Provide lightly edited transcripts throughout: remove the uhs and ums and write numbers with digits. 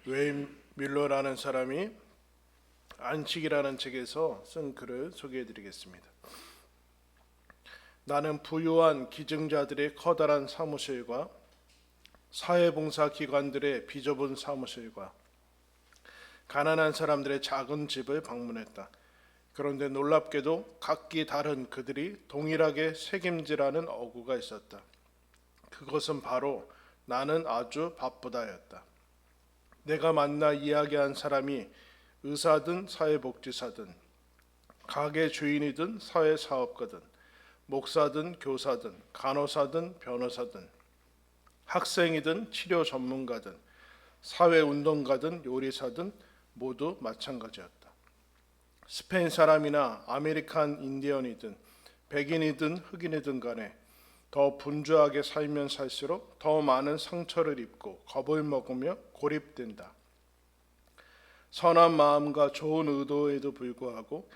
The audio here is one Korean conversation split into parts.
웨인 밀러라는 사람이 안식이라는 책에서 쓴 글을 소개해드리겠습니다. 나는 부유한 기증자들의 커다란 사무실과 사회봉사 기관들의 비좁은 사무실과 가난한 사람들의 작은 집을 방문했다. 그런데 놀랍게도 각기 다른 그들이 동일하게 책임지라는 어구가 있었다. 그것은 바로 나는 아주 바쁘다였다. 내가 만나 이야기한 사람이 의사든 사회복지사든 가게 주인이든 사회사업가든 목사든 교사든 간호사든 변호사든 학생이든 치료 전문가든 사회운동가든 요리사든 모두 마찬가지였다. 스페인 사람이나 아메리칸 인디언이든 백인이든 흑인이든 간에 더 분주하게 살면 살수록 더 많은 상처를 입고 겁을 먹으며 고립된다. 선한 마음과 좋은 의도에도 불구하고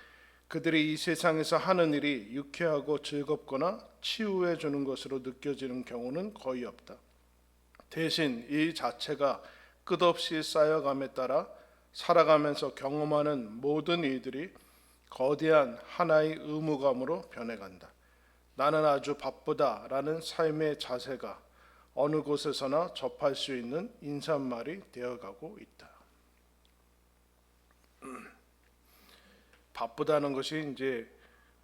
그들이 이 세상에서 하는 일이 유쾌하고 즐겁거나 치유해 주는 것으로 느껴지는 경우는 거의 없다. 대신 일 자체가 끝없이 쌓여감에 따라 살아가면서 경험하는 모든 일들이 거대한 하나의 의무감으로 변해간다. 나는 아주 바쁘다라는 삶의 자세가 어느 곳에서나 접할 수 있는 인사말이 되어가고 있다. 바쁘다는 것이 이제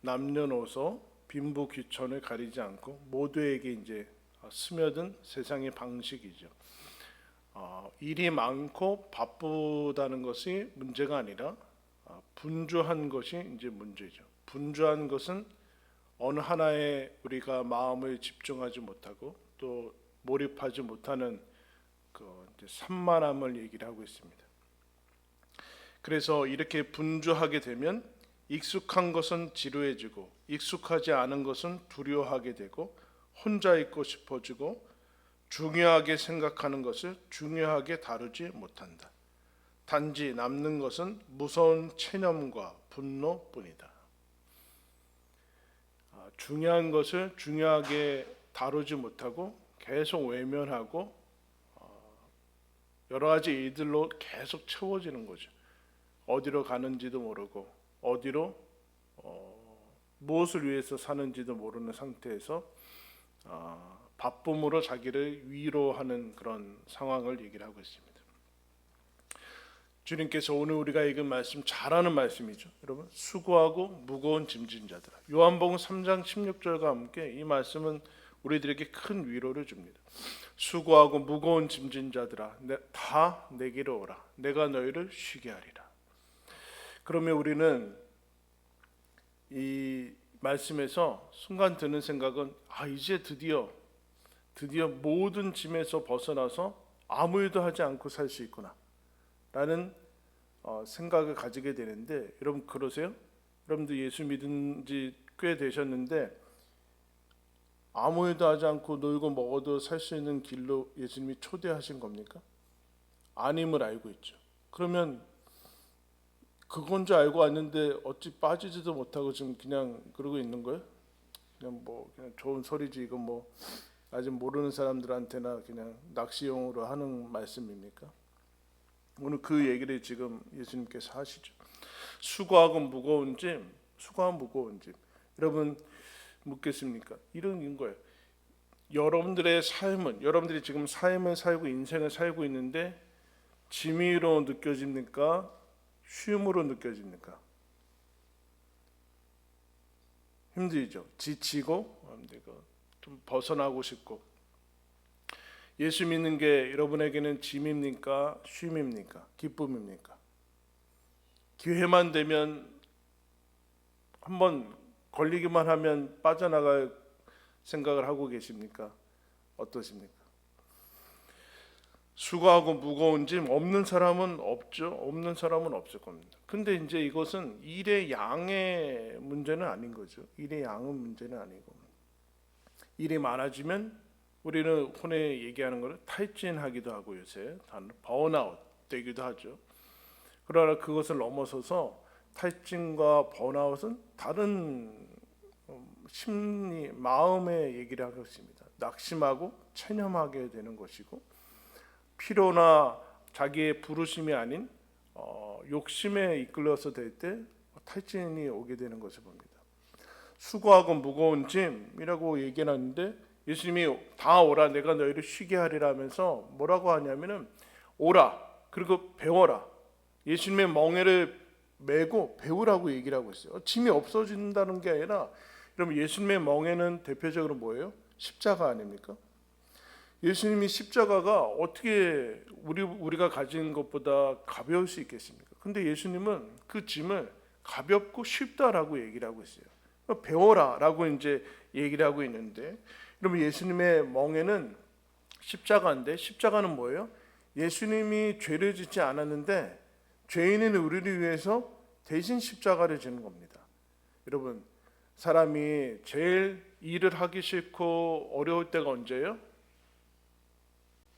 남녀노소 빈부귀천을 가리지 않고 모두에게 이제 스며든 세상의 방식이죠. 일이 많고 바쁘다는 것이 문제가 아니라 분주한 것이 이제 문제죠. 분주한 것은 어느 하나에 우리가 마음을 집중하지 못하고 또 몰입하지 못하는 그 산만함을 얘기를 하고 있습니다. 그래서 이렇게 분주하게 되면 익숙한 것은 지루해지고 익숙하지 않은 것은 두려워하게 되고 혼자 있고 싶어지고 중요하게 생각하는 것을 중요하게 다루지 못한다. 단지 남는 것은 무서운 체념과 분노뿐이다. 중요한 것을 중요하게 다루지 못하고 계속 외면하고 여러 가지 일들로 계속 채워지는 거죠. 어디로 가는지도 모르고 어디로 무엇을 위해서 사는지도 모르는 상태에서 바쁨으로 자기를 위로하는 그런 상황을 얘기를 하고 있습니다. 주님께서 오늘 우리가 읽은 말씀 잘 아는 말씀이죠. 여러분, 수고하고 무거운 짐진 자들아. 요한복음 3장 16절과 함께 이 말씀은 우리들에게 큰 위로를 줍니다. 수고하고 무거운 짐진 자들아, 다 내게로 오라. 내가 너희를 쉬게 하리라. 그러면 우리는 이 말씀에서 순간 드는 생각은 이제 드디어 모든 짐에서 벗어나서 아무 일도 하지 않고 살 수 있구나 라는 생각을 가지게 되는데, 여러분 그러세요? 여러분도 예수 믿은 지 꽤 되셨는데 아무 일도 하지 않고 놀고 먹어도 살 수 있는 길로 예수님이 초대하신 겁니까? 아님을 알고 있죠. 그러면 그건 줄 알고 왔는데 어찌 빠지지도 못하고 지금 그냥 그러고 있는 거예요? 그냥 좋은 소리지, 이건 아직 모르는 사람들한테나 그냥 낚시용으로 하는 말씀입니까? 오늘 그 얘기를 지금 예수님께서 하시죠. 수고하고 무거운 짐. 여러분 묻겠습니까? 이런 거예요. 여러분들의 삶은, 여러분들이 지금 삶을 살고 인생을 살고 있는데 짐으로 느껴집니까? 쉼으로 느껴집니까? 힘들죠. 지치고 좀 벗어나고 싶고. 예수 믿는 게 여러분에게는 짐입니까? 쉼입니까? 기쁨입니까? 기회만 되면 한번 걸리기만 하면 빠져나갈 생각을 하고 계십니까? 어떠십니까? 수고하고 무거운 짐 없는 사람은 없죠. 없는 사람은 없을 겁니다. 근데 이제 이것은 일의 양의 문제는 아닌 거죠. 일의 양은 문제는 아니고, 일이 많아지면 우리는 혼에 얘기하는 것을 탈진하기도 하고 요새 번아웃 되기도 하죠. 그러나 그것을 넘어서서 탈진과 번아웃은 다른 심리, 마음의 얘기를 하고 있습니다. 낙심하고 체념하게 되는 것이고, 피로나 자기의 부르심이 아닌 욕심에 이끌려서 될 때 탈진이 오게 되는 것을 봅니다. 수고하고 무거운 짐이라고 얘기하는데 예수님이 다 오라 내가 너희를 쉬게 하리라 하면서 뭐라고 하냐면은 오라 그리고 배워라. 예수님의 멍에를 메고 배우라고 얘기를 하고 있어요. 짐이 없어진다는 게 아니라 여러분 예수님의 멍에는 대표적으로 뭐예요? 십자가 아닙니까? 예수님이 십자가가 어떻게 우리가 가진 것보다 가벼울 수 있겠습니까? 근데 예수님은 그 짐을 가볍고 쉽다라고 얘기를 하고 있어요. 배워라라고 이제 얘기를 하고 있는데, 여러분 예수님의 멍에는 십자가인데 십자가는 뭐예요? 예수님이 죄를 짓지 않았는데 죄인인 우리를 위해서 대신 십자가를 지는 겁니다. 여러분 사람이 제일 일을 하기 싫고 어려울 때가 언제예요?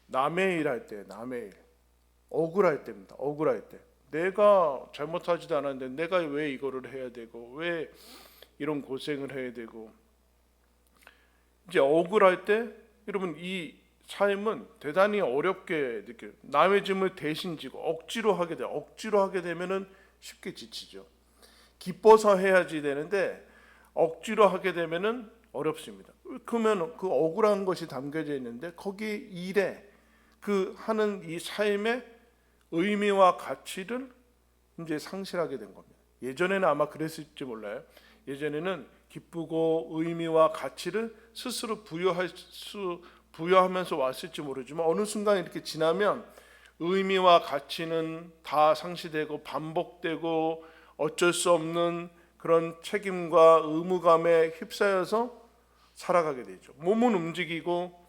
남의 일 할 때, 남의 일. 억울할 때입니다. 억울할 때. 내가 잘못하지도 않았는데 내가 왜 이거를 해야 되고 왜 이런 고생을 해야 되고, 이제 억울할 때 여러분 이 삶은 대단히 어렵게 느껴요. 남의 짐을 대신 지고 억지로 하게 돼요. 억지로 하게 되면은 쉽게 지치죠. 기뻐서 해야지 되는데 억지로 하게 되면은 어렵습니다. 그러면 그 억울한 것이 담겨져 있는데 거기 일에 그 하는 이 삶의 의미와 가치를 이제 상실하게 된 겁니다. 예전에는 아마 그랬을지 몰라요. 예전에는 기쁘고 의미와 가치를 스스로 부여하면서 왔을지 모르지만 어느 순간 이렇게 지나면 의미와 가치는 다 상실되고 반복되고 어쩔 수 없는 그런 책임과 의무감에 휩싸여서 살아가게 되죠. 몸은 움직이고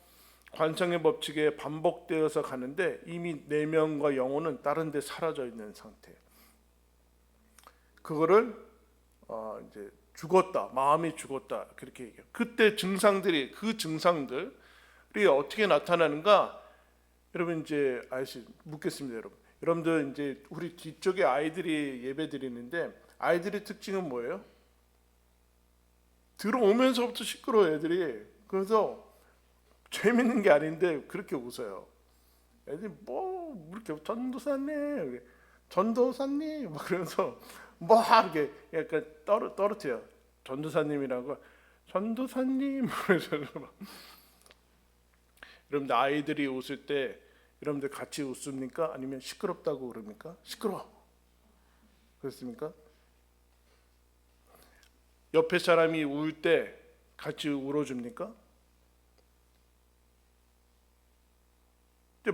관성의 법칙에 반복되어서 가는데 이미 내면과 영혼은 다른 데 사라져 있는 상태예요. 그거를 이제 죽었다, 마음이 죽었다 그렇게 얘기해요. 그때 증상들이 어떻게 나타나는가? 여러분 이제 묻겠습니다, 여러분들 이제 우리 뒤쪽에 아이들이 예배 드리는데 아이들의 특징은 뭐예요? 들어오면서부터 시끄러워 애들이. 그래서 재밌는 게 아닌데 그렇게 웃어요. 애들이 뭐 이렇게 전도사님 막 그러면서 뭐 이렇게 약간 떨어뜨려. 전도사님이라고 전도사님 그래서 여러분들 아이들이 웃을 때 여러분들 같이 웃습니까? 아니면 시끄럽다고 그럽니까? 시끄러워. 그렇습니까? 옆에 사람이 울 때 같이 울어줍니까?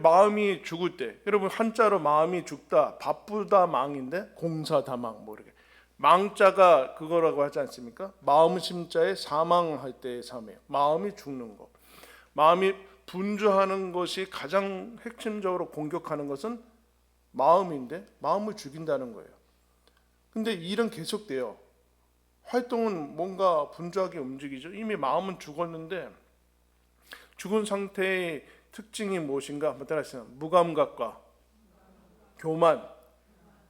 마음이 죽을 때, 여러분 한자로 마음이 죽다, 바쁘다 망인데 공사다망 뭐 이렇게 망자가 그거라고 하지 않습니까? 마음 심자에 사망할 때의 삶이에요. 마음이 죽는 거. 마음이 분주하는 것이 가장 핵심적으로 공격하는 것은 마음인데 마음을 죽인다는 거예요. 근데 일은 계속돼요. 활동은 뭔가 분주하게 움직이죠. 이미 마음은 죽었는데 죽은 상태의 특징이 무엇인가? 한번 따라하세요. 무감각과 교만.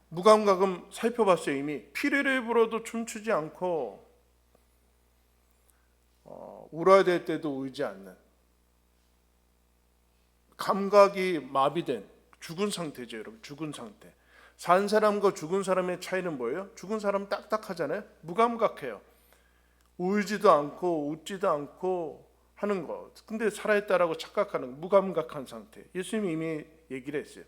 무감각은 살펴봤어요. 이미 피리를 불어도 춤추지 않고 울어야 될 때도 울지 않는, 감각이 마비된 죽은 상태죠. 여러분 죽은 상태. 산 사람과 죽은 사람의 차이는 뭐예요? 죽은 사람은 딱딱하잖아요. 무감각해요. 울지도 않고 웃지도 않고 하는 거. 근데 살아있다라고 착각하는 무감각한 상태. 예수님이 이미 얘기를 했어요.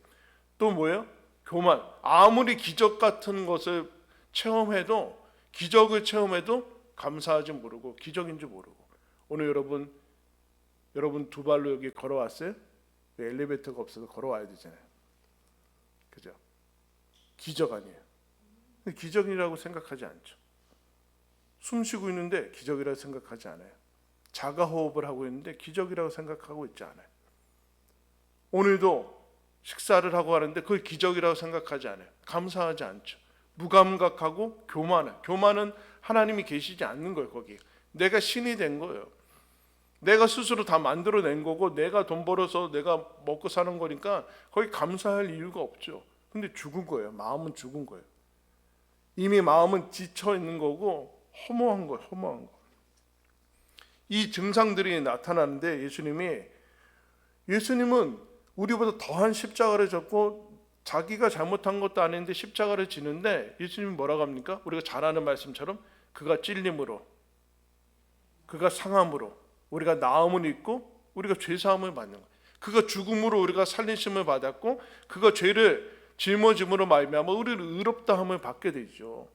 또 뭐예요? 교만. 아무리 기적 같은 것을 체험해도, 기적을 체험해도 감사하지 모르고 기적인지 모르고. 오늘 여러분 두 발로 여기 걸어왔어요? 엘리베이터가 없어서 걸어와야 되잖아요. 그죠? 기적 아니에요. 기적이라고 생각하지 않죠. 숨 쉬고 있는데 기적이라고 생각하지 않아요. 자가 호흡을 하고 있는데 기적이라고 생각하고 있지 않아요. 오늘도 식사를 하고 하는데 그걸 기적이라고 생각하지 않아요. 감사하지 않죠. 무감각하고 교만해. 교만은 하나님이 계시지 않는 거예요. 거기 내가 신이 된 거예요. 내가 스스로 다 만들어낸 거고 내가 돈 벌어서 내가 먹고 사는 거니까 거기 감사할 이유가 없죠. 근데 죽은 거예요. 마음은 죽은 거예요. 이미 마음은 지쳐 있는 거고 허무한 거예요. 허무한 거. 이 증상들이 나타나는데 예수님은 우리보다 더한 십자가를 졌고 자기가 잘못한 것도 아닌데 십자가를 지는데 예수님이 뭐라고 합니까? 우리가 잘 아는 말씀처럼 그가 찔림으로, 그가 상함으로 우리가 나음을 입고 우리가 죄사함을 받는 거예요. 그가 죽음으로 우리가 살리심을 받았고 그가 죄를 짊어짐으로 말미암아 우리를 의롭다함을 받게 되죠.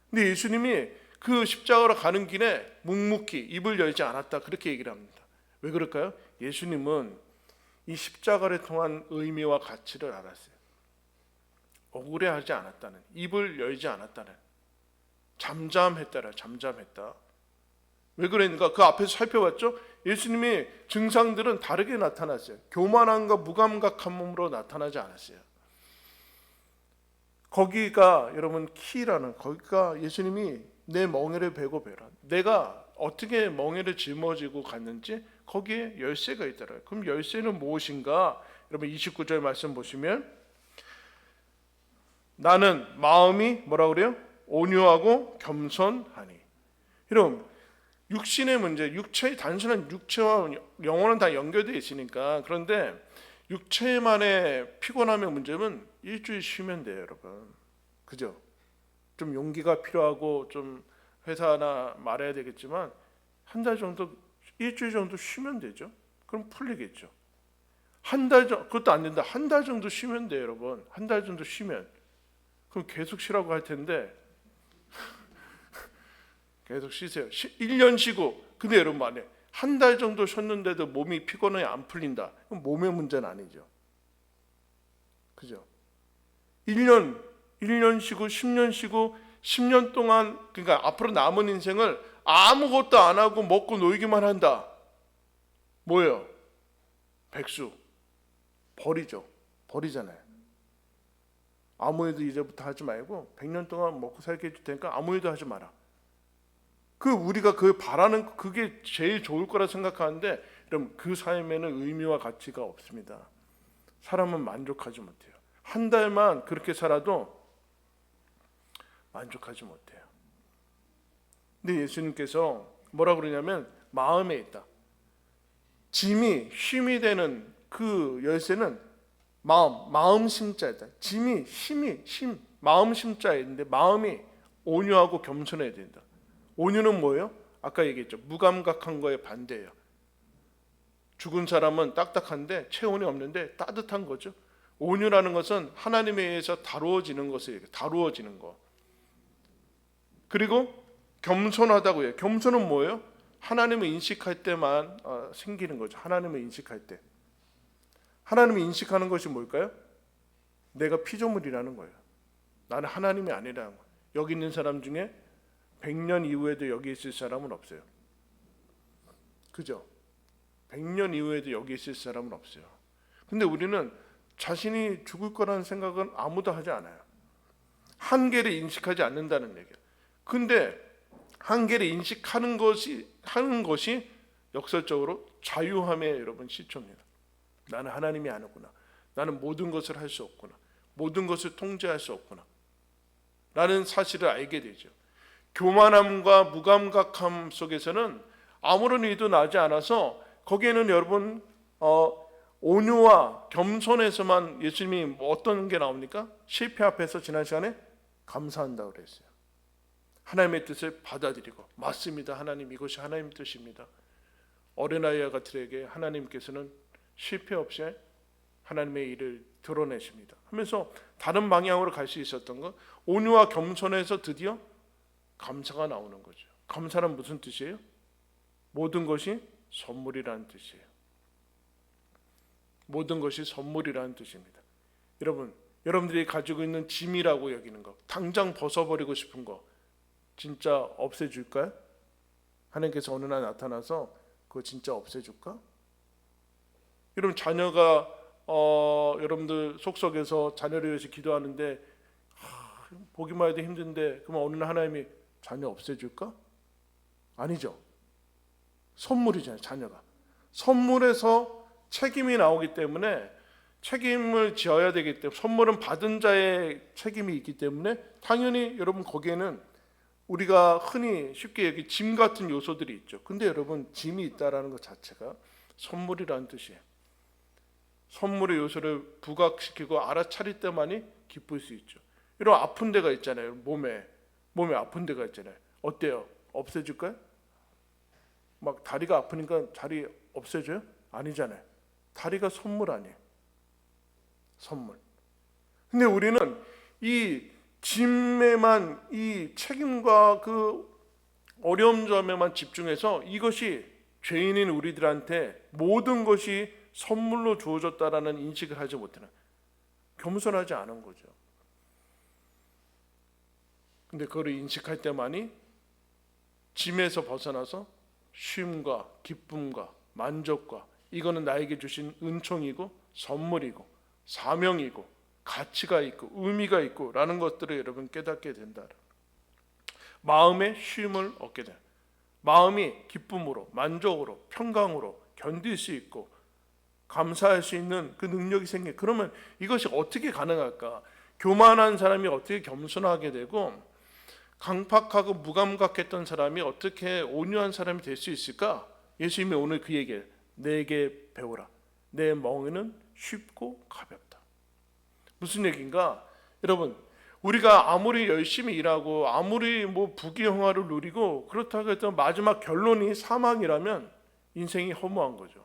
근데 예수님이 그 십자가로 가는 길에 묵묵히 입을 열지 않았다 그렇게 얘기를 합니다. 왜 그럴까요? 예수님은 이 십자가를 통한 의미와 가치를 알았어요. 억울해하지 않았다는, 입을 열지 않았다는, 잠잠했다. 왜 그러니까 그 앞에서 살펴봤죠? 예수님의 증상들은 다르게 나타났어요. 교만함과 무감각함으로 나타나지 않았어요. 거기가 여러분 키라는, 거기가 예수님이 내 멍에를 베고 베라, 내가 어떻게 멍에를 짊어지고 갔는지 거기에 열쇠가 있더라고요. 그럼 열쇠는 무엇인가? 여러분 29절 말씀 보시면 나는 마음이 뭐라 그래요? 온유하고 겸손하니. 여러분 육신의 문제, 단순한 육체와 영혼은 다 연결되어 있으니까. 그런데 육체만의 피곤함의 문제는 일주일 쉬면 돼요, 여러분. 그죠? 좀 용기가 필요하고 좀 회사나 말해야 되겠지만 한 달 정도, 일주일 정도 쉬면 되죠. 그럼 풀리겠죠. 그것도 안 된다. 한 달 정도 쉬면 돼요, 여러분. 한 달 정도 쉬면. 그럼 계속 쉬라고 할 텐데 계속 쉬세요. 1년 쉬고. 근데 여러분 만약에 한 달 정도 쉬었는데도 몸이 피곤해 안 풀린다. 그럼 몸의 문제는 아니죠. 그죠? 1년 쉬고 10년 쉬고 10년 동안, 그러니까 앞으로 남은 인생을 아무것도 안 하고 먹고 놀기만 한다. 뭐예요? 백수. 버리잖아요. 아무 일도 이제부터 하지 말고 100년 동안 먹고 살게 해줄 테니까 아무 일도 하지 마라. 우리가 그 바라는 그게 제일 좋을 거라 생각하는데 그럼 그 삶에는 의미와 가치가 없습니다. 사람은 만족하지 못해요. 한 달만 그렇게 살아도 만족하지 못해요. 근데 예수님께서 뭐라 그러냐면 마음에 있다. 짐이 쉼이 되는 그 열쇠는 마음 심자이다. 짐이 마음 심자인데 마음이 온유하고 겸손해야 된다. 온유는 뭐예요? 아까 얘기했죠. 무감각한 거에 반대예요. 죽은 사람은 딱딱한데 체온이 없는데 따뜻한 거죠. 온유라는 것은 하나님에 의해서 다루어지는 것을 얘기해요. 다루어지는 거. 그리고 겸손하다고 해요. 겸손은 뭐예요? 하나님을 인식할 때만 생기는 거죠. 하나님을 인식할 때. 하나님을 인식하는 것이 뭘까요? 내가 피조물이라는 거예요. 나는 하나님이 아니라는 거예요. 여기 있는 사람 중에 100년 이후에도 여기 있을 사람은 없어요. 그죠? 100년 이후에도 여기 있을 사람은 없어요. 근데 우리는 자신이 죽을 거라는 생각은 아무도 하지 않아요. 한계를 인식하지 않는다는 얘기예요. 근데 한계를 인식하는 것이 역설적으로 자유함의 여러분 시초입니다. 나는 하나님이 아니구나. 나는 모든 것을 할 수 없구나. 모든 것을 통제할 수 없구나. 라는 사실을 알게 되죠. 교만함과 무감각함 속에서는 아무런 일도 나지 않아서 거기에는 여러분 온유와 겸손에서만 예수님이 어떤 게 나옵니까? 실패 앞에서 지난 시간에 감사한다고 그랬어요. 하나님의 뜻을 받아들이고 맞습니다. 하나님 이것이 하나님 뜻입니다. 어린아이와 같으에게 하나님께서는 실패 없이 하나님의 일을 드러내십니다. 하면서 다른 방향으로 갈 수 있었던 것, 온유와 겸손에서 드디어 감사가 나오는 거죠. 감사는 무슨 뜻이에요? 모든 것이 선물이라는 뜻이에요. 모든 것이 선물이라는 뜻입니다. 여러분들이 가지고 있는 짐이라고 여기는 거, 당장 벗어버리고 싶은 거 진짜 없애줄까요? 하나님께서 어느 날 나타나서 그거 진짜 없애줄까? 여러분 자녀가 여러분들 속속에서 자녀를 위해서 기도하는데 보기만 해도 힘든데 그러면 어느 날 하나님이 자녀 없애줄까? 아니죠. 선물이잖아요. 자녀가 선물에서 책임이 나오기 때문에 책임을 지어야 되기 때문에 선물은 받은 자의 책임이 있기 때문에 당연히 여러분 거기에는 우리가 흔히 쉽게 여기 짐 같은 요소들이 있죠. 근데 여러분 짐이 있다라는 것 자체가 선물이라는 뜻이에요. 선물의 요소를 부각시키고 알아차릴 때만이 기쁠 수 있죠. 이런 아픈 데가 있잖아요. 몸에 아픈 데가 있잖아요. 어때요? 없애줄까요? 막 다리가 아프니까 다리 없애줘요? 아니잖아요. 다리가 선물 아니에요. 선물. 근데 우리는 이 짐에만, 이 책임과 그 어려운 점에만 집중해서 이것이 죄인인 우리들한테 모든 것이 선물로 주어졌다라는 인식을 하지 못하는, 겸손하지 않은 거죠. 근데 그걸 인식할 때만이 짐에서 벗어나서 쉼과 기쁨과 만족과, 이거는 나에게 주신 은총이고 선물이고 사명이고 가치가 있고 의미가 있고 라는 것들을 여러분 깨닫게 된다. 마음의 쉼을 얻게 돼. 마음이 기쁨으로 만족으로 평강으로 견딜 수 있고 감사할 수 있는 그 능력이 생겨. 그러면 이것이 어떻게 가능할까? 교만한 사람이 어떻게 겸손하게 되고 강팍하고 무감각했던 사람이 어떻게 온유한 사람이 될 수 있을까? 예수님이 오늘 그 얘기를, 내게 배우라. 내 멍에는 쉽고 가볍다. 무슨 얘기인가? 여러분, 우리가 아무리 열심히 일하고 아무리 부귀영화를 누리고 그렇다고 해도 마지막 결론이 사망이라면 인생이 허무한 거죠.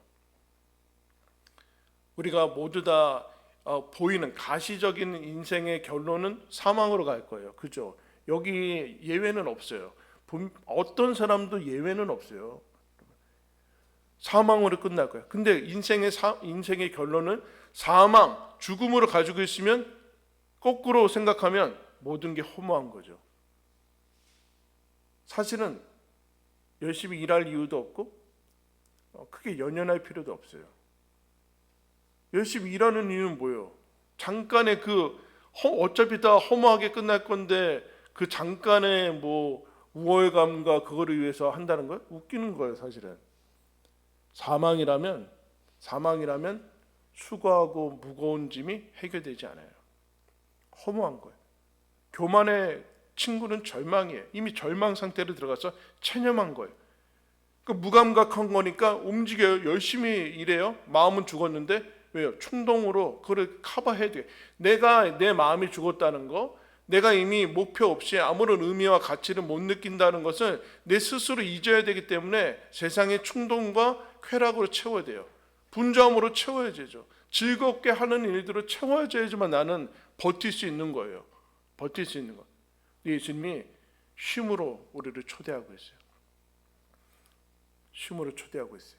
우리가 모두 다 보이는 가시적인 인생의 결론은 사망으로 갈 거예요. 그죠? 여기 예외는 없어요. 어떤 사람도 예외는 없어요. 사망으로 끝날 거예요. 근데 인생의 결론은 사망, 죽음으로 가지고 있으면 거꾸로 생각하면 모든 게 허무한 거죠. 사실은 열심히 일할 이유도 없고 크게 연연할 필요도 없어요. 열심히 일하는 이유는 뭐예요? 잠깐의 어차피 다 허무하게 끝날 건데 그 잠깐의 우월감과 그거를 위해서 한다는 거예요? 웃기는 거예요, 사실은. 사망이라면 수고하고 무거운 짐이 해결되지 않아요. 허무한 거예요. 교만의 친구는 절망이에요. 이미 절망 상태로 들어가서 체념한 거예요. 무감각한 거니까 움직여요. 열심히 일해요. 마음은 죽었는데 왜요? 충동으로 그걸 커버해야 돼요. 내 마음이 죽었다는 거, 내가 이미 목표 없이 아무런 의미와 가치를 못 느낀다는 것을 내 스스로 잊어야 되기 때문에 세상의 충동과 쾌락으로 채워야 돼요. 분주함으로 채워야 되죠. 즐겁게 하는 일들로 채워야지만 나는 버틸 수 있는 거예요. 버틸 수 있는 거. 예수님이 쉼으로 우리를 초대하고 있어요. 쉼으로 초대하고 있어요.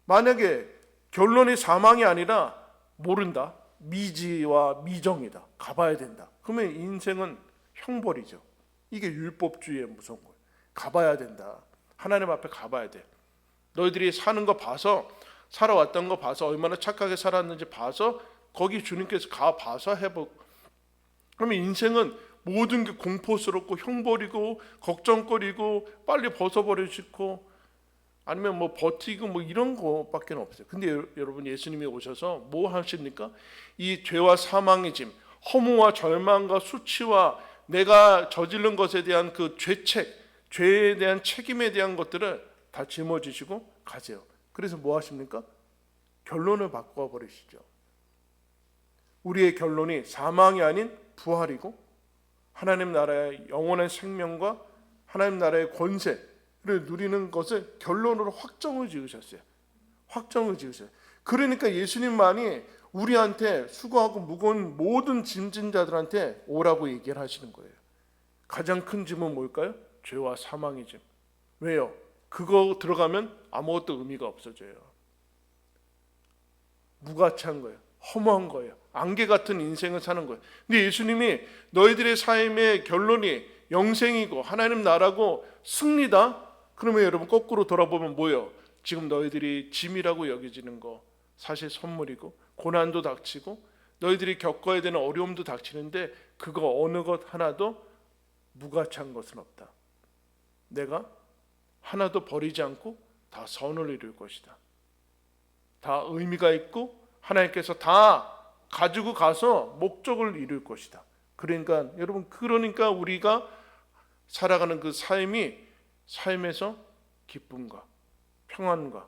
만약에 결론이 사망이 아니라 모른다, 미지와 미정이다, 가봐야 된다, 그러면 인생은 형벌이죠. 이게 율법주의의 무서운 거예요. 가봐야 된다. 하나님 앞에 가봐야 돼. 너희들이 사는 거 봐서, 살아왔던 거 봐서, 얼마나 착하게 살았는지 봐서, 거기 주님께서 가봐서 해보고, 그러면 인생은 모든 게 공포스럽고 형벌이고 걱정거리고 빨리 벗어버리고 싶고 아니면 버티고 이런 거밖에 없어요. 근데 여러분, 예수님이 오셔서 뭐 하십니까? 이 죄와 사망의 짐, 허무와 절망과 수치와 내가 저지른 것에 대한 그 죄에 대한 책임에 대한 것들을 다 짊어지시고 가세요. 그래서 뭐 하십니까? 결론을 바꿔버리시죠. 우리의 결론이 사망이 아닌 부활이고 하나님 나라의 영원한 생명과 하나님 나라의 권세를 누리는 것을 결론으로 확정을 지으셨어요. 그러니까 예수님만이 우리한테 수고하고 무거운 모든 짐진 자들한테 오라고 얘기를 하시는 거예요. 가장 큰 짐은 뭘까요? 죄와 사망의 짐. 왜요? 그거 들어가면 아무것도 의미가 없어져요. 무가치한 거예요. 허무한 거예요. 안개 같은 인생을 사는 거예요. 근데 예수님이 너희들의 삶의 결론이 영생이고 하나님 나라고 승리다? 그러면 여러분 거꾸로 돌아보면 뭐예요? 지금 너희들이 짐이라고 여겨지는 거 사실 선물이고, 고난도 닥치고 너희들이 겪어야 되는 어려움도 닥치는데 그거 어느 것 하나도 무가치한 것은 없다. 내가 하나도 버리지 않고 다 선을 이룰 것이다. 다 의미가 있고 하나님께서 다 가지고 가서 목적을 이룰 것이다. 그러니까 여러분, 우리가 살아가는 그 삶에서 기쁨과 평안과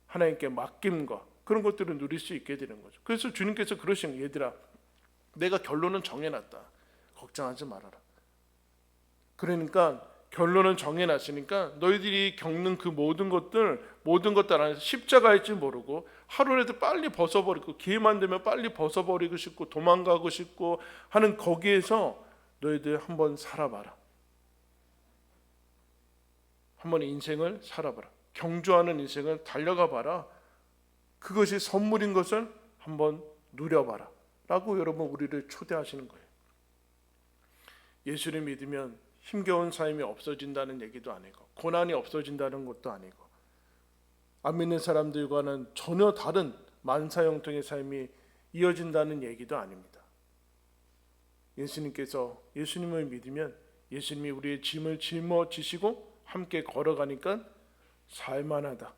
하나님께 맡김과 그런 것들을 누릴 수 있게 되는 거죠. 그래서 주님께서 그러신 거예요. 얘들아, 내가 결론은 정해놨다. 걱정하지 말아라. 그러니까 결론은 정해놨으니까 너희들이 겪는 그 모든 것들 안에서 십자가일지 모르고 하루라도 빨리 벗어버리고, 기회만 되면 빨리 벗어버리고 싶고 도망가고 싶고 하는 거기에서 너희들 한번 살아봐라. 한번 인생을 살아봐라. 경주하는 인생을 달려가 봐라. 그것이 선물인 것을 한번 누려봐라 라고 여러분 우리를 초대하시는 거예요. 예수를 믿으면 힘겨운 삶이 없어진다는 얘기도 아니고 고난이 없어진다는 것도 아니고 안 믿는 사람들과는 전혀 다른 만사형통의 삶이 이어진다는 얘기도 아닙니다. 예수님을 믿으면 예수님이 우리의 짐을 짊어지시고 함께 걸어가니까 살만하다,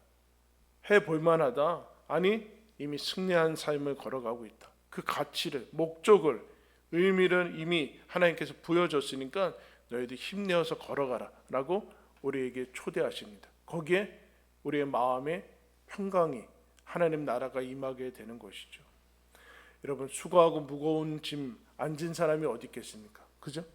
해볼만하다, 아니 이미 승리한 삶을 걸어가고 있다. 그 가치를, 목적을, 의미를 이미 하나님께서 부여줬으니까 너희들 힘내어서 걸어가라 라고 우리에게 초대하십니다. 거기에 우리의 마음의 평강이, 하나님 나라가 임하게 되는 것이죠. 여러분, 수고하고 무거운 짐 안 진 사람이 어디 있겠습니까? 그죠?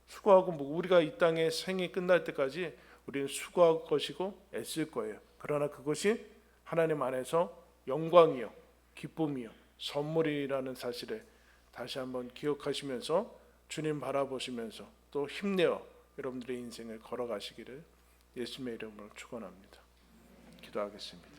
수고하고 우리가 이 땅의 생이 끝날 때까지 우리는 수고할 것이고 애쓸 거예요. 그러나 그것이 하나님 안에서 영광이요, 기쁨이요, 선물이라는 사실을 다시 한번 기억하시면서 주님 바라보시면서 또 힘내어 여러분들의 인생을 걸어가시기를 예수님의 이름으로 축원합니다. 기도하겠습니다.